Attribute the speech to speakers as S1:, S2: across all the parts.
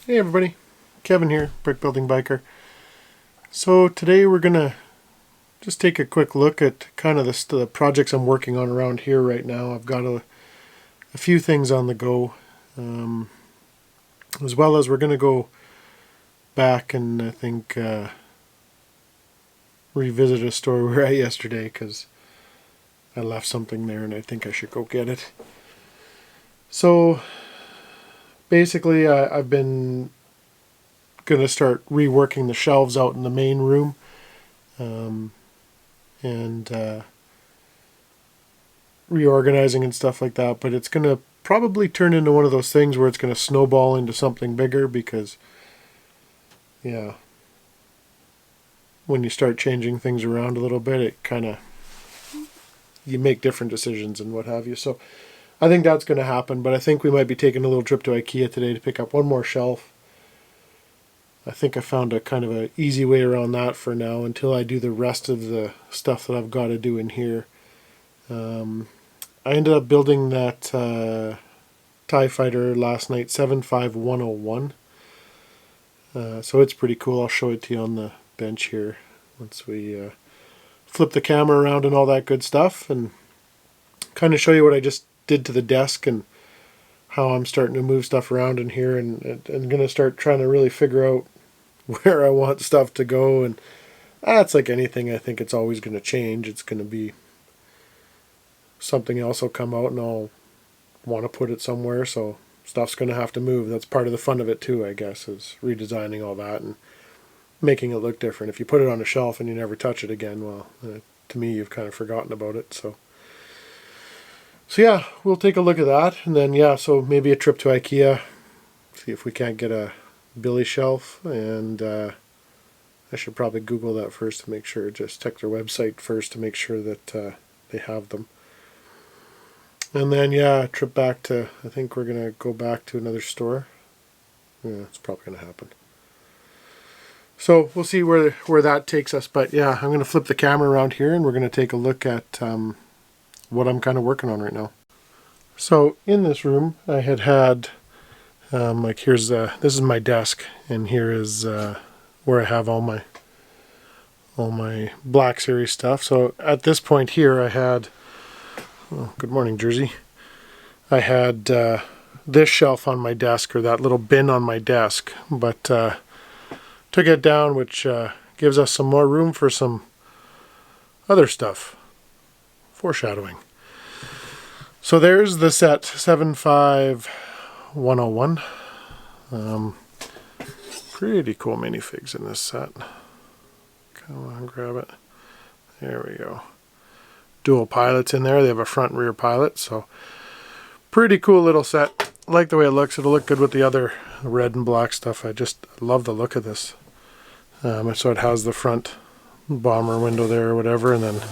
S1: Hey everybody, Kevin here, Brick Building Biker. So today we're gonna just take a quick look at kind of the projects I'm working on around here right now. I've got a few things on the go, as well as we're gonna go back and I think revisit a store we were at yesterday because I left something there and I think I should go get it. So basically I've been going to start reworking the shelves out in the main room, and reorganizing and stuff like that, but it's going to probably turn into one of those things where it's going to snowball into something bigger because, yeah, when you start changing things around a little bit, it kind of, you make different decisions and what have you. So I think that's going to happen, but I think we might be taking a little trip to IKEA today to pick up one more shelf. I think I found a kind of an easy way around that for now until I do the rest of the stuff that I've got to do in here. I ended up building that TIE Fighter last night, 75101. So it's pretty cool. I'll show it to you on the bench here once we flip the camera around and all that good stuff, and kind of show you what I just did to the desk and how I'm starting to move stuff around in here, and going to start trying to really figure out where I want stuff to go. And it's like anything, I think it's always going to change. It's going to be something else will come out and I'll want to put it somewhere, so stuff's going to have to move. That's part of the fun of it too, I guess, is redesigning all that and making it look different. If you put it on a shelf and you never touch it again, well, to me, you've kind of forgotten about it. So yeah, we'll take a look at that, and then so maybe a trip to IKEA, see if we can't get a Billy shelf, and I should probably Google that first to make sure, just check their website first to make sure that they have them. And then a trip back to, I think we're going to go back to another store. Yeah, it's probably going to happen. So we'll see where that takes us, but I'm going to flip the camera around here and we're going to take a look at what I'm kind of working on right now. So in this room I had like this is my desk, and here is where I have all my Black Series stuff. So at this point here I had, good morning Jersey, I had this shelf on my desk, or that little bin on my desk, but took it down, which gives us some more room for some other stuff. Foreshadowing. So there's the set 75101. Pretty cool minifigs in this set. Come on, grab it. There we go. Dual pilots in there. They have a front and rear pilot, so pretty cool little set. I like the way it looks. It'll look good with the other red and black stuff. I just love the look of this. So it has the front bomber window there or whatever, and then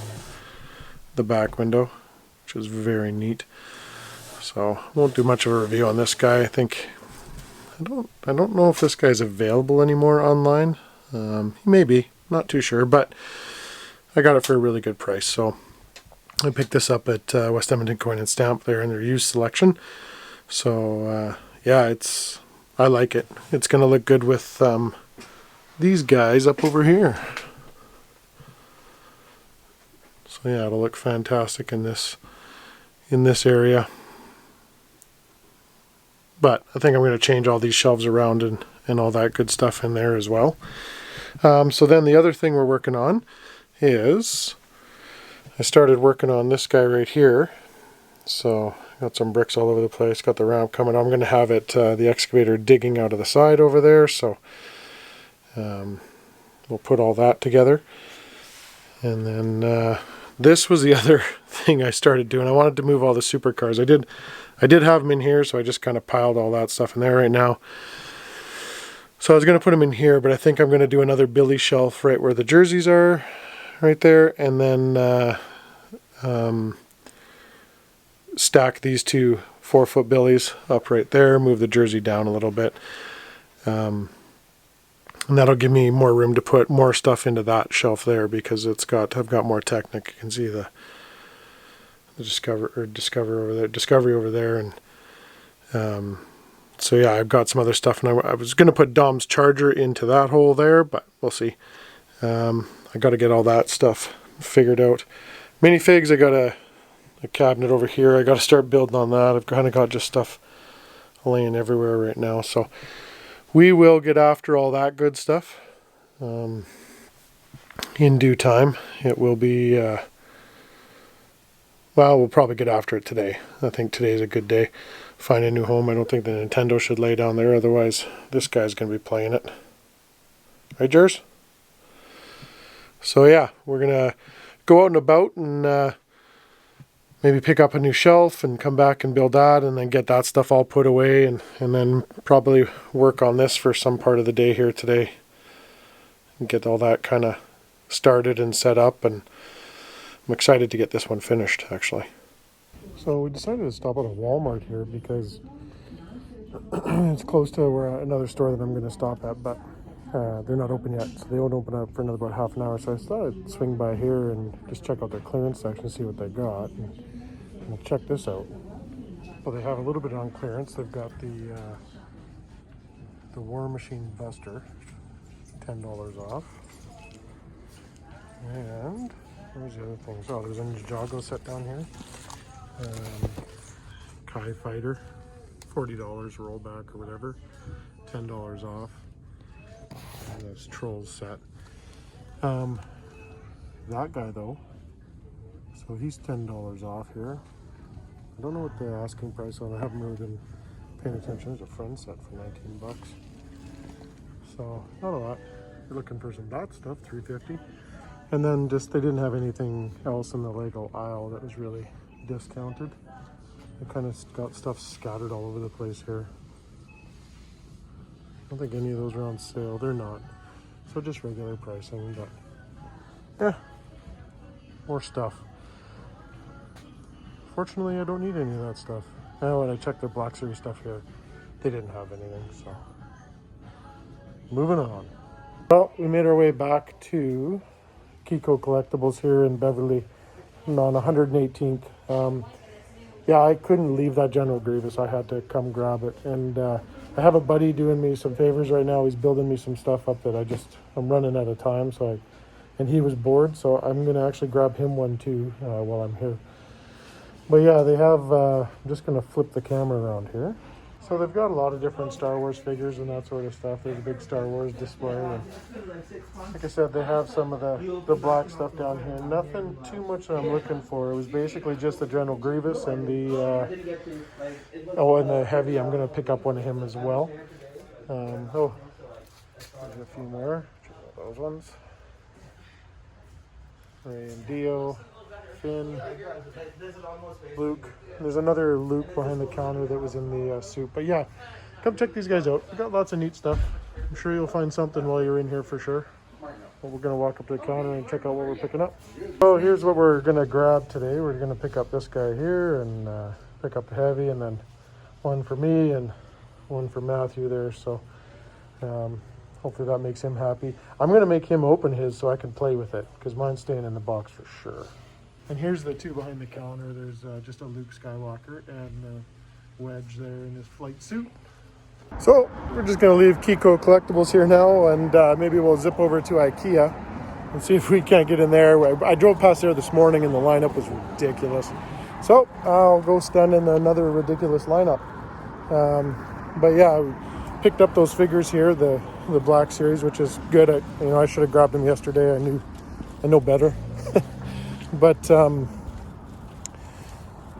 S1: the back window, which is very neat. So won't do much of a review on this guy. I think I don't know if this guy's available anymore online. He may be, not too sure, but I got it for a really good price. So I picked this up at West Edmonton Coin and Stamp there in their used selection. So I like it. It's going to look good with these guys up over here. So it'll look fantastic in this area. But I think I'm going to change all these shelves around and all that good stuff in there as well. So then the other thing we're working on is, I started working on this guy right here. So got some bricks all over the place, got the ramp coming. I'm going to have it, the excavator digging out of the side over there. So we'll put all that together. And then this was the other thing I started doing. I wanted to move all the supercars. I did have them in here, so I just kind of piled all that stuff in there right now. So I was going to put them in here, but I think I'm going to do another Billy shelf right where the jerseys are, right there, and then stack these two 4-foot Billies up right there, move the jersey down a little bit. And that'll give me more room to put more stuff into that shelf there, because I've got more Technic. You can see the Discovery over there, and So yeah, I've got some other stuff, and I was going to put Dom's charger into that hole there, but we'll see. I got to get all that stuff figured out. Minifigs, I got a cabinet over here. I got to start building on that. I've kind of got just stuff laying everywhere right now, so we will get after all that good stuff in due time. It will be, well, we'll probably get after it today. I think today's a good day. Find a new home. I don't think the Nintendo should lay down there, otherwise this guy's going to be playing it. Right, Jers? So yeah, we're going to go out and about and maybe pick up a new shelf and come back and build that, and then get that stuff all put away, and then probably work on this for some part of the day here today and get all that kind of started and set up. And I'm excited to get this one finished, actually. So we decided to stop at a Walmart here because it's close to where another store that I'm going to stop at, but they're not open yet, so they won't open up for another about half an hour. So I thought I'd swing by here and just check out their clearance section, see what they got, and check this out. Well, they have a little bit on clearance. They've got the War Machine Buster, $10 off. And where's the other things? Oh, there's a Ninjago set down here. Kai Fighter, $40 rollback or whatever, $10 off. And that's Trolls set. That guy though, so he's $10 off here. I don't know what the asking price on. I haven't really been paying attention. There's a friend set for 19 bucks. So not a lot. You're looking for some that stuff, $3.50. And then just they didn't have anything else in the Lego aisle that was really discounted. They kind of got stuff scattered all over the place here. I don't think any of those are on sale. They're not. So just regular pricing, but yeah, more stuff. Fortunately, I don't need any of that stuff. Now when I checked the Black Series stuff here, they didn't have anything, so moving on. Well, we made our way back to KeyCo Collectables here in Beverly on 118th. Yeah, I couldn't leave that General Grievous. I had to come grab it. And I have a buddy doing me some favors right now. He's building me some stuff up that I'm running out of time. And he was bored, so I'm going to actually grab him one too while I'm here. But yeah, they have, I'm just going to flip the camera around here. So they've got a lot of different Star Wars figures and that sort of stuff. There's a big Star Wars display. And like I said, they have some of the black stuff down here. Nothing too much that I'm looking for. It was basically just the General Grievous and the Heavy. I'm going to pick up one of him as well. There's a few more. Check out those ones. Ray and Dio. Finn, Luke. There's another Luke behind the counter that was in the suit. But yeah, come check these guys out. We got lots of neat stuff. I'm sure you'll find something while you're in here for sure. But we're going to walk up to the counter and check out what we're picking up. So here's what we're going to grab today. We're going to pick up this guy here and pick up the Heavy, and then one for me and one for Matthew there. So hopefully that makes him happy. I'm going to make him open his so I can play with it because mine's staying in the box for sure. And here's the two behind the counter. There's just a Luke Skywalker and Wedge there in his flight suit. So we're just going to leave KeyCo Collectables here now, and maybe we'll zip over to IKEA and see if we can't get in there. I drove past there this morning and the lineup was ridiculous. So I'll go stand in another ridiculous lineup. But yeah, I picked up those figures here, the Black Series, which is good. I should have grabbed them yesterday. I know better. But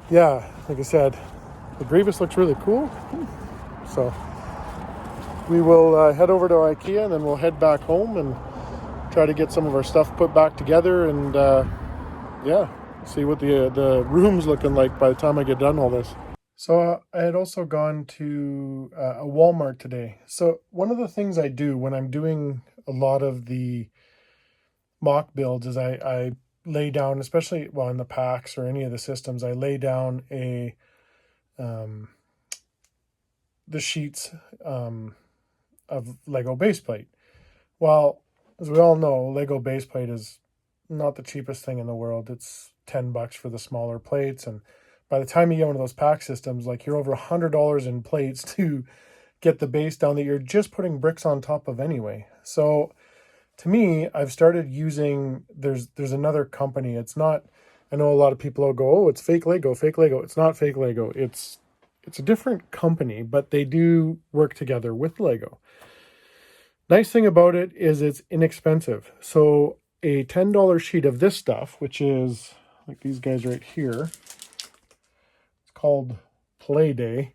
S1: yeah, like I said, the Grievous looks really cool. So we will head over to IKEA and then we'll head back home and try to get some of our stuff put back together and yeah, see what the room's looking like by the time I get done all this. So I had also gone to a Walmart today. So one of the things I do when I'm doing a lot of the mock builds is I lay down, especially in the packs or any of the systems, I lay down the sheets of Lego base plate. Well, as we all know, Lego base plate is not the cheapest thing in the world. It's $10 for the smaller plates, and by the time you get one of those pack systems, like you're over $100 in plates to get the base down that you're just putting bricks on top of anyway. So to me, I've started using, there's another company. It's not, I know a lot of people will go, oh, it's fake Lego, fake Lego. It's not fake Lego. It's a different company, but they do work together with Lego. Nice thing about it is it's inexpensive. So a $10 sheet of this stuff, which is like these guys right here, it's called Play Day,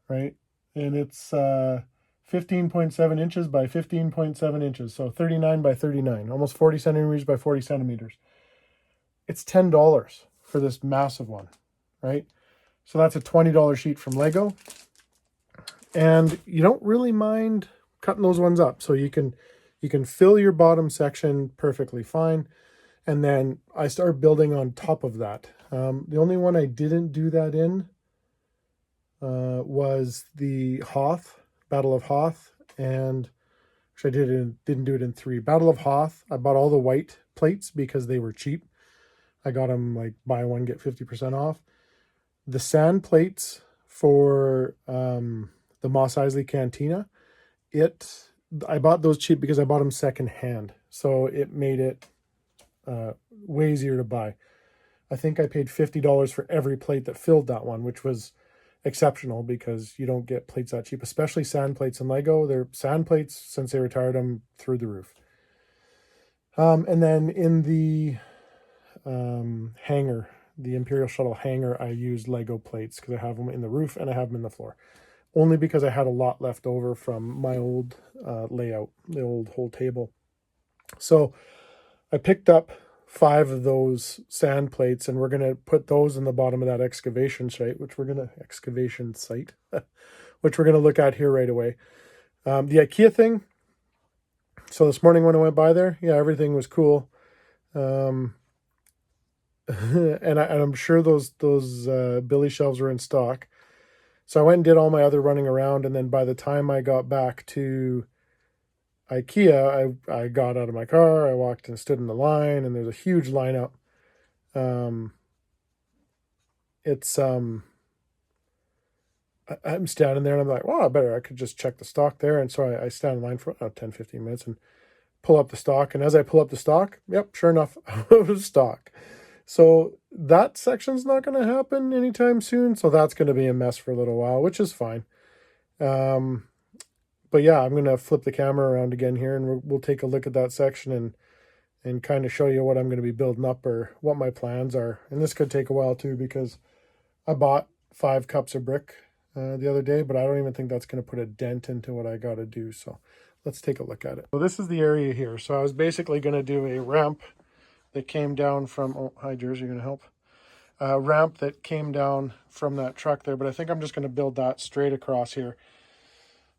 S1: right? And it's 15.7 inches by 15.7 inches. So 39 by 39, almost 40 centimeters by 40 centimeters. It's $10 for this massive one, right? So that's a $20 sheet from Lego. And you don't really mind cutting those ones up. So you can fill your bottom section perfectly fine. And then I start building on top of that. The only one I didn't do that in was the Hoth, Battle of Hoth, and actually didn't do it in 3. Battle of Hoth, I bought all the white plates because they were cheap. I got them like buy one, get 50% off. The sand plates for the Mos Eisley Cantina, I bought those cheap because I bought them second hand. So it made it way easier to buy. I think I paid $50 for every plate that filled that one, which was exceptional because you don't get plates that cheap, especially sand plates in Lego. Their sand plates, since they retired them, through the roof. And then in the hangar, the Imperial Shuttle hangar, I used Lego plates because I have them in the roof and I have them in the floor. Only because I had a lot left over from my old layout, the old whole table. So I picked up 5 of those sand plates, and we're going to put those in the bottom of that excavation site, which we're going to look at here right away. The IKEA thing. So this morning when I went by there, yeah, everything was cool. And I'm sure those Billy shelves were in stock. So I went and did all my other running around, and then by the time I got back to IKEA, I got out of my car, I walked and stood in the line, and there's a huge lineup. I'm standing there and I'm like, wow, I could just check the stock there. And so I stand in line for 10, 15 minutes and pull up the stock. And as I pull up the stock, yep, sure enough, out of stock. So that section's not going to happen anytime soon. So that's going to be a mess for a little while, which is fine. But yeah, I'm going to flip the camera around again here and we'll take a look at that section and kind of show you what I'm going to be building up or what my plans are. And this could take a while too, because I bought 5 cups of brick the other day, but I don't even think that's going to put a dent into what I got to do. So let's take a look at it. So this is the area here. So I was basically going to do a ramp that came down from, oh, hi Jersey, you're going to help? Ramp that came down from that truck there, but I think I'm just going to build that straight across here.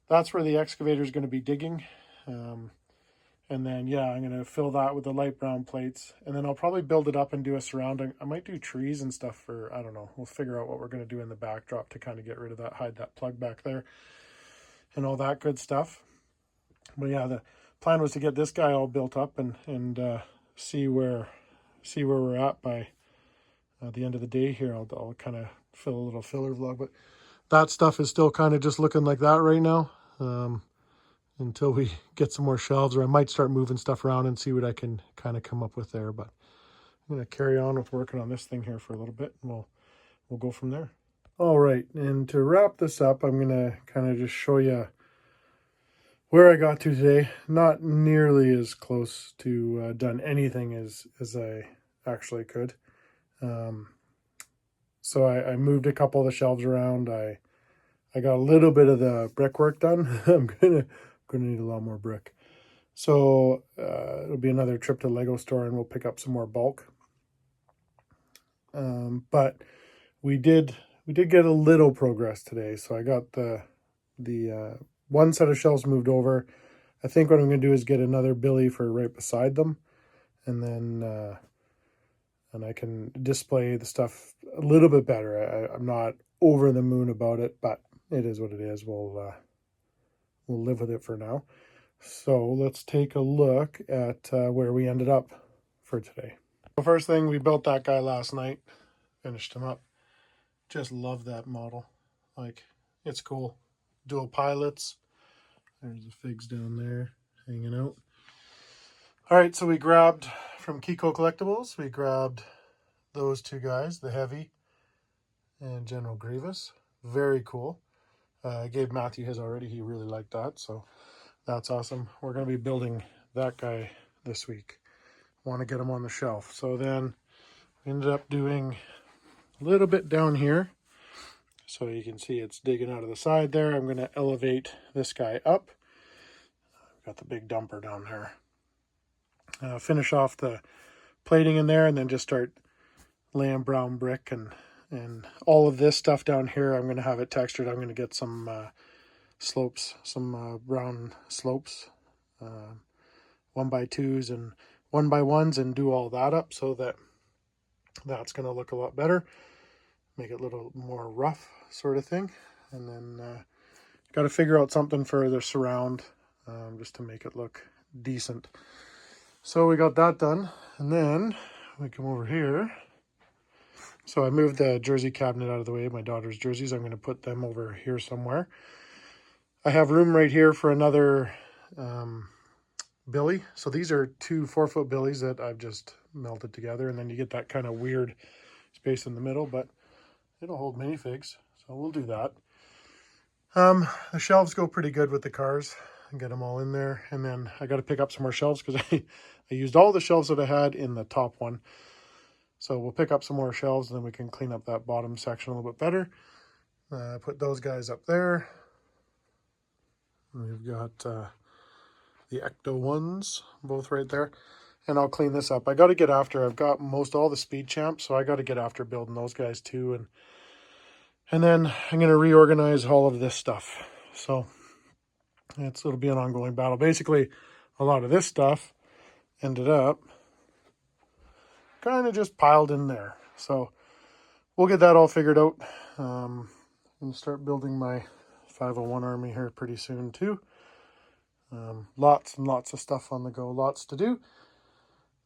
S1: That's where the excavator is going to be digging. And then, yeah, I'm going to fill that with the light brown plates. And then I'll probably build it up and do a surrounding. I might do trees and stuff for, I don't know. We'll figure out what we're going to do in the backdrop to kind of get rid of that, hide that plug back there and all that good stuff. But yeah, the plan was to get this guy all built up and see where we're at by the end of the day here. I'll kind of fill a little filler vlog. But that stuff is still kind of just looking like that right now. Until we get some more shelves, or I might start moving stuff around and see what I can kind of come up with there. But I'm going to carry on with working on this thing here for a little bit, and we'll go from there. All right, and to wrap this up, I'm going to kind of just show you where I got to today. Not nearly as close to done anything as I actually could. So I moved a couple of the shelves around. I got a little bit of the brickwork done. I'm gonna need a lot more brick. So it'll be another trip to the Lego store and we'll pick up some more bulk. But we did get a little progress today. So I got the one set of shelves moved over. I think what I'm going to do is get another Billy for right beside them. And then and I can display the stuff a little bit better. I'm not over the moon about it, but it is what it is. We'll live with it for now. So let's take a look at where we ended up for today. The first thing, we built that guy last night, finished him up. Just love that model. Like, it's cool. Dual pilots. There's the figs down there hanging out. All right, so we grabbed from KeyCo Collectables, we grabbed those two guys, the Heavy and General Grievous. Very cool. I gave Matthew his already. He really liked that, so that's awesome. We're going to be building that guy this week. Want to get him on the shelf. So then we ended up doing a little bit down here. So you can see it's digging out of the side there. I'm going to elevate this guy up. I've got the big dumper down there. Finish off the plating in there and then just start laying brown brick and all of this stuff down here. I'm going to have it textured. I'm going to get some slopes, some brown slopes, 1x2s and 1x1s, and do all that up so that that's going to look a lot better. Make it a little more rough sort of thing. And then got to figure out something for the surround just to make it look decent. So we got that done, and then we come over here. So I moved the jersey cabinet out of the way, my daughter's jerseys. I'm going to put them over here somewhere. I have room right here for another billy. So these are two 4-foot billies that I've just melted together, and then you get that kind of weird space in the middle, but it'll hold minifigs, so we'll do that. The shelves go pretty good with the cars and get them all in there. And then I got to pick up some more shelves because I used all the shelves that I had in the top one. So we'll pick up some more shelves and then we can clean up that bottom section a little bit better. Put those guys up there. We've got the Ecto ones both right there. And I'll clean this up. I got to get after, I've got most all the speed champs, so I got to get after building those guys too. And then I'm going to reorganize all of this stuff. So it'll be an ongoing battle. Basically, a lot of this stuff ended up kind of just piled in there. So we'll get that all figured out. I'm going to start building my 501 army here pretty soon too. Lots and lots of stuff on the go, lots to do.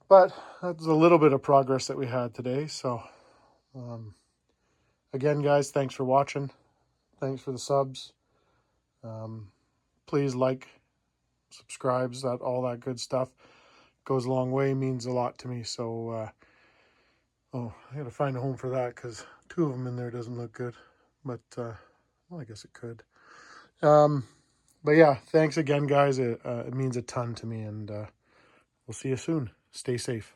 S1: But that's a little bit of progress that we had today. So again, guys, thanks for watching. Thanks for the subs. Please like, subscribes, all that good stuff. Goes a long way, means a lot to me. So, I got to find a home for that because 2 of them in there doesn't look good. But, well, I guess it could. But yeah, thanks again, guys. It means a ton to me, and we'll see you soon. Stay safe.